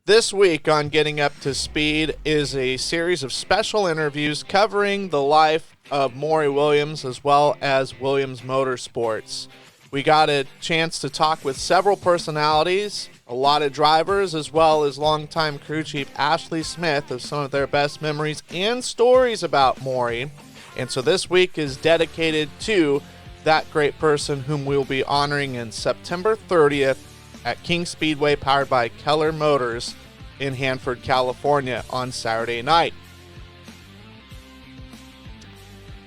This week on Getting Up to Speed is a series of special interviews covering the life of Morrie Williams as well as Williams Motorsports. We got a chance to talk with several personalities, a lot of drivers, as well as longtime crew chief Ashley Smith of some of their best memories and stories about Morrie. And so this week is dedicated to that great person whom we'll be honoring in September 30th at King Speedway, powered by Keller Motors in Hanford, California on Saturday night.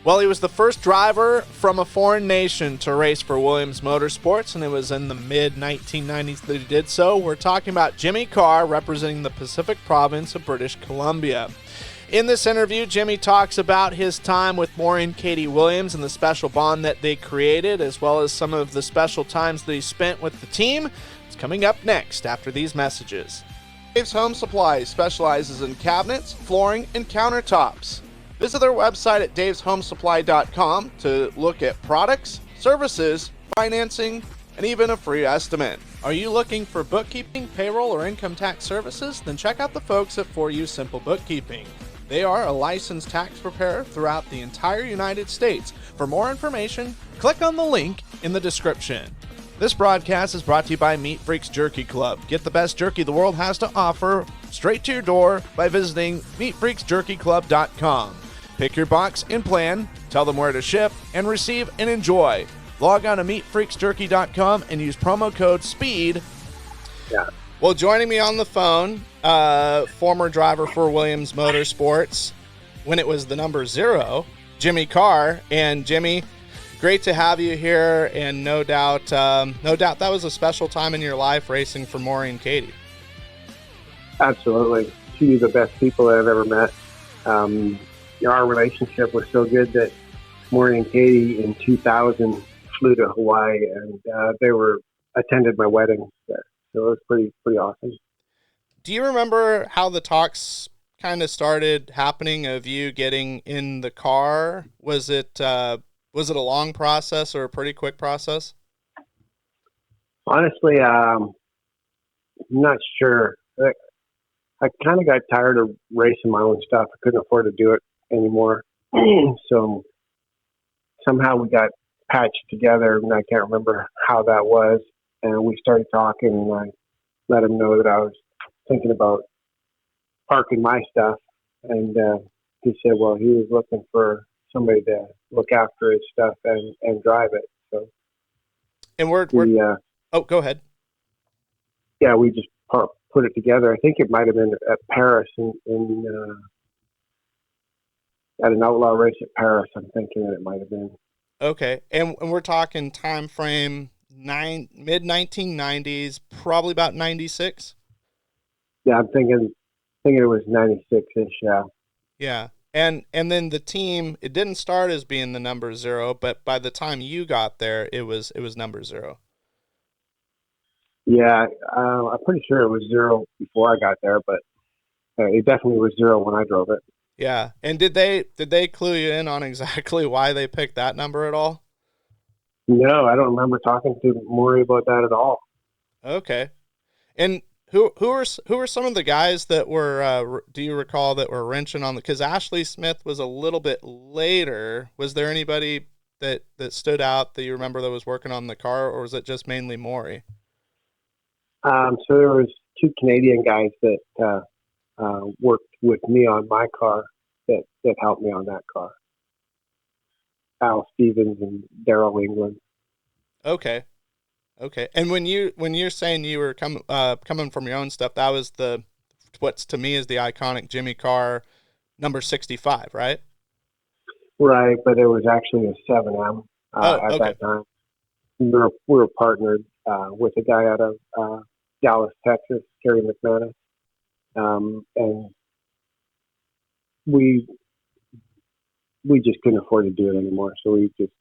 Well, he was the first driver from a foreign nation to race for Williams Motorsports, and it was in the mid-1990s that he did so. We're talking about Jimmy Carr, representing the Pacific province of British Columbia. In this interview, Jimmy talks about his time with Morrie and Katie Williams and the special bond that they created, as well as some of the special times that he spent with the team. It's coming up next after these messages. Dave's Home Supply specializes in cabinets, flooring, and countertops. Visit their website at daveshomesupply.com to look at products, services, financing, and even a free estimate. Are you looking for bookkeeping, payroll, or income tax services? Then check out the folks at For You Simple Bookkeeping. They are a licensed tax preparer throughout the entire United States. For more information, click on the link in the description. This broadcast is brought to you by Meat Freaks Jerky Club. Get the best jerky the world has to offer straight to your door by visiting meatfreaksjerkyclub.com. Pick your box and plan, tell them where to ship, and receive and enjoy. Log on to meatfreaksjerky.com and use promo code SPEED. Yeah. Well, joining me on the phone, former driver for Williams Motorsports, when it was the number 0, Jimmy Carr. And Jimmy, great to have you here, and no doubt that was a special time in your life racing for Morrie and Katie. Absolutely. Two of the best people that I've ever met. Our relationship was so good that Morrie and Katie in 2000 flew to Hawaii, and they attended my wedding there. So it was pretty awesome. Do you remember how the talks kind of started happening of you getting in the car? Was it a long process or a pretty quick process? Honestly, I'm not sure. I kind of got tired of racing my own stuff. I couldn't afford to do it anymore. So somehow we got patched together, and I can't remember how that was. And we started talking, and I let him know that I was thinking about parking my stuff. And he said, well, he was looking for somebody to look after his stuff and drive it. So, and we're go ahead. Yeah, we just put it together. I think it might have been at Paris at an outlaw race at Paris. I'm thinking that it might have been. Okay, and we're talking time frame mid-1990s, probably about 96. Yeah, I'm thinking it was 96-ish. Yeah. Yeah, and then the team, it didn't start as being the number 0, but by the time you got there, it was number 0. Yeah, I'm pretty sure it was 0 before I got there, but it definitely was 0 when I drove it. Yeah, and did they clue you in on exactly why they picked that number at all? No, I don't remember talking to Morrie about that at all. Okay, and who are some of the guys that were? Do you recall that were wrenching on the? Because Ashley Smith was a little bit later. Was there anybody that stood out that you remember that was working on the car, or was it just mainly Morrie? So there was 2 Canadian guys that worked with me on my car that helped me on that car. Al Stevens and Daryl England. Okay. And when you're saying you were coming from your own stuff, that was what's to me is the iconic Jimmy Carr number 65, right? Right, but it was actually a 7M at that time. We were partnered with a guy out of Dallas, Texas, Kerry McManus, and we just couldn't afford to do it anymore, so we just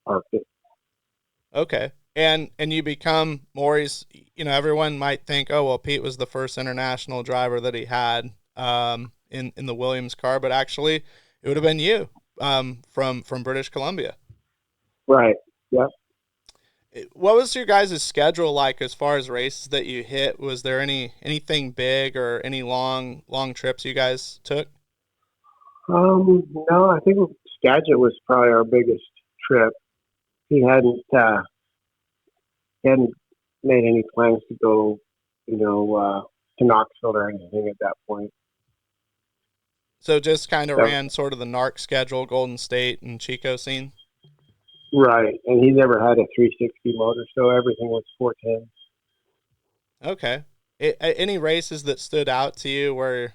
parked it. Okay. And you become Morrie's, everyone might think, oh, well, Pete was the first international driver that he had in the Williams car, but actually it would have been you from British Columbia. Right. Yep. What was your guys' schedule like as far as races that you hit? Was there anything big or any long trips you guys took? No, I think Skagit was probably our biggest trip. He hadn't made any plans to go, to Knoxville or anything at that point. So just kind of So, ran sort of the NARC schedule, Golden State and Chico scene. right, and he never had a 360 motor, so everything was 410. Okay. Any races that stood out to you where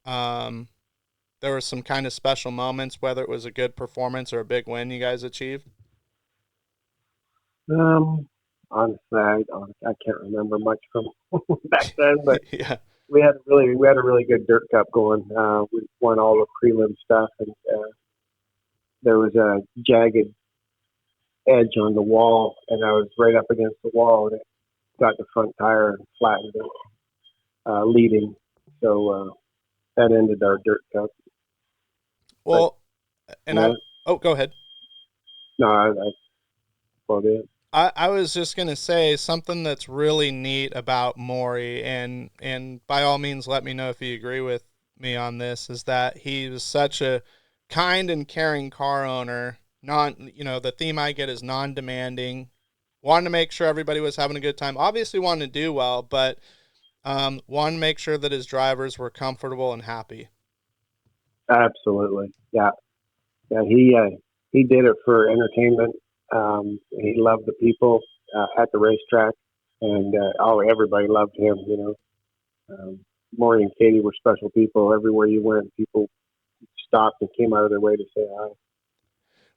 um there were some kind of special moments, whether it was a good performance or a big win you guys achieved? Honestly, I can't remember much from back then, but Yeah. we had a really good dirt cup going. We won all the prelim stuff, and there was a jagged edge on the wall, and I was right up against the wall, and it got the front tire and flattened it, leading. So that ended our dirt cup. But Well, and yeah, go ahead. no, that's about it. I was just gonna say something that's really neat about Morrie, and by all means, let me know if you agree with me on this. Is that he was such a kind and caring car owner. The theme I get is non-demanding. Wanted to make sure everybody was having a good time. Obviously, wanted to do well, but wanted to make sure that his drivers were comfortable and happy. Absolutely, yeah, yeah. He did it for entertainment. He loved the people at the racetrack, and everybody loved him. Morrie and Katie were special people. Everywhere you went, people stopped and came out of their way to say hi.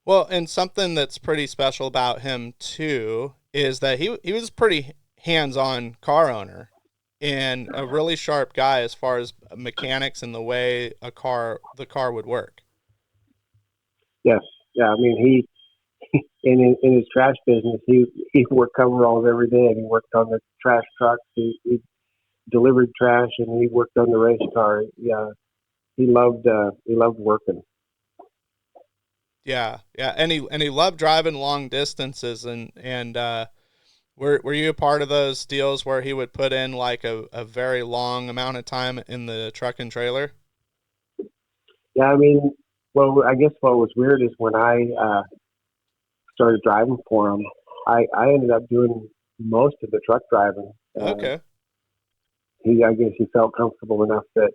Well, and something that's pretty special about him too is that he was a pretty hands-on car owner and a really sharp guy as far as mechanics and the way the car would work. Yes, yeah. I mean, in his trash business, he wore coveralls every day, and he worked on the trash trucks. He delivered trash, and he worked on the race car. Yeah, he loved working. Yeah, yeah, and he loved driving long distances and were you a part of those deals where he would put in like a very long amount of time in the truck and trailer? Yeah, I mean, well, I guess what was weird is when I started driving for him, I ended up doing most of the truck driving. Okay. I guess he felt comfortable enough that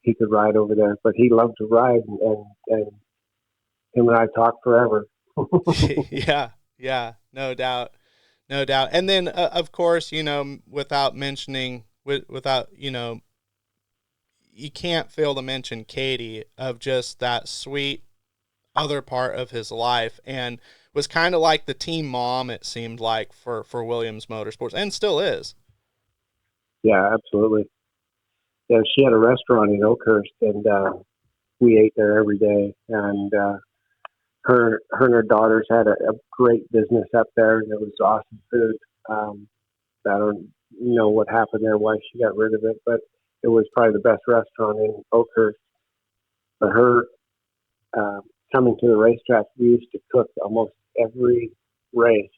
he could ride over there, but he loved to ride, and him and I talked forever. Yeah, yeah, no doubt. No doubt. And then, of course, without mentioning, without, you can't fail to mention Katie of just that sweet other part of his life and was kind of like the team mom, it seemed like, for Williams Motorsports and still is. Yeah, absolutely. Yeah, she had a restaurant in Oakhurst, and we ate there every day. And her and her daughters had a great business up there, and it was awesome food. I don't know what happened there, why she got rid of it, but it was probably the best restaurant in Oakhurst. But her coming to the racetrack, we used to cook almost every race,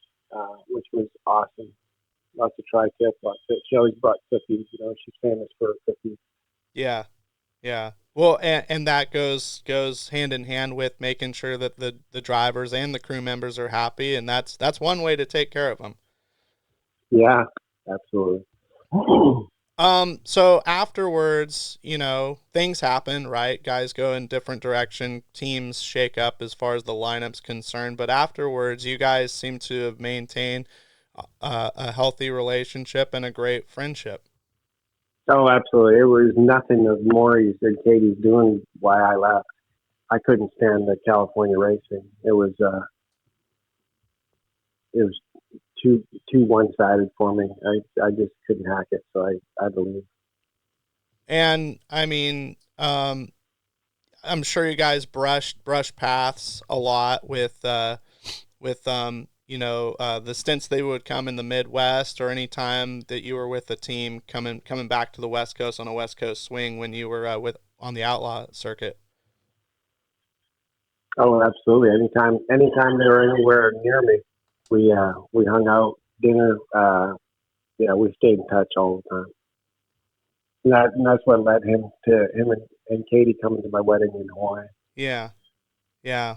which was awesome. Lots of tri-tip, she always brought cookies. She's famous for her cookies. Yeah. Yeah. Well, and that goes hand in hand with making sure that the drivers and the crew members are happy, and that's one way to take care of them. Yeah, absolutely. So afterwards, things happen, right? Guys go in different direction, teams shake up as far as the lineup's concerned, but afterwards, you guys seem to have maintained a healthy relationship and a great friendship. Oh, absolutely. It was nothing of Morrie's and Katie's doing why I left. I couldn't stand the California racing. It was too one sided for me. I just couldn't hack it, so I had to leave. And I mean, I'm sure you guys brush paths a lot with the stints they would come in the Midwest or any time that you were with a team coming back to the West Coast on a West Coast swing when you were on the outlaw circuit. Oh, absolutely. Anytime they were anywhere near me, we hung out, dinner. We stayed in touch all the time. And that's what led him and Katie coming to my wedding in Hawaii. Yeah. Yeah.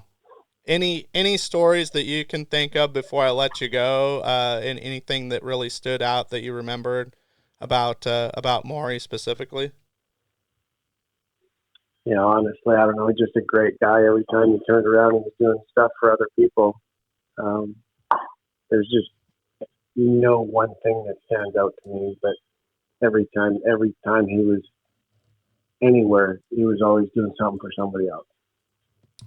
Any stories that you can think of before I let you go? And anything that really stood out that you remembered about Morrie specifically? Honestly, I don't know. He's just a great guy. Every time he turned around and was doing stuff for other people, there's just one thing that stands out to me. But every time he was anywhere, he was always doing something for somebody else.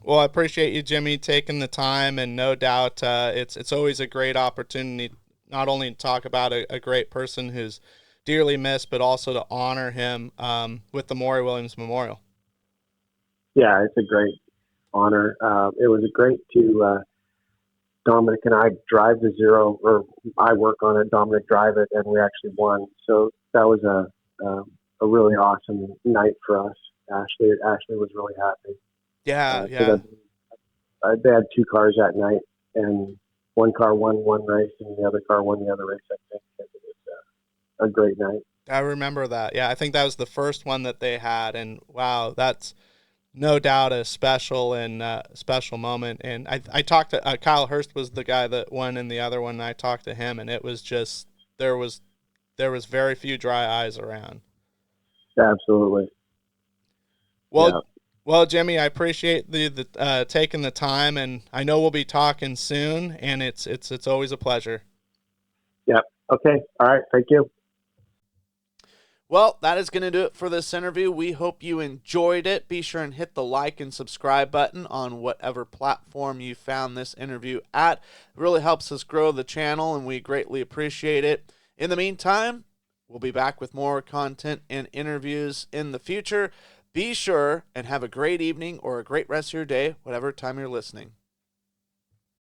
Well, I appreciate you, Jimmy, taking the time, and no doubt it's always a great opportunity not only to talk about a great person who's dearly missed, but also to honor him with the Morrie Williams Memorial. Yeah, it's a great honor. It was great to Dominic and I drive the Zero, or I work on it, Dominic drive it, and we actually won. So that was a really awesome night for us. Ashley was really happy. Yeah. They had two cars that night, and one car won one race, and the other car won the other race, I think. It was a great night. I remember that. Yeah, I think that was the first one that they had, and wow, that's no doubt a special moment. And I talked to Kyle Hurst was the guy that won in the other one, and I talked to him, and it was just there was very few dry eyes around. Absolutely. Well, Jimmy, I appreciate the taking the time, and I know we'll be talking soon, and it's always a pleasure. Yep. Okay. All right. Thank you. Well, that is going to do it for this interview. We hope you enjoyed it. Be sure and hit the like and subscribe button on whatever platform you found this interview at. It really helps us grow the channel, and we greatly appreciate it. In the meantime, we'll be back with more content and interviews in the future. Be sure and have a great evening or a great rest of your day, whatever time you're listening.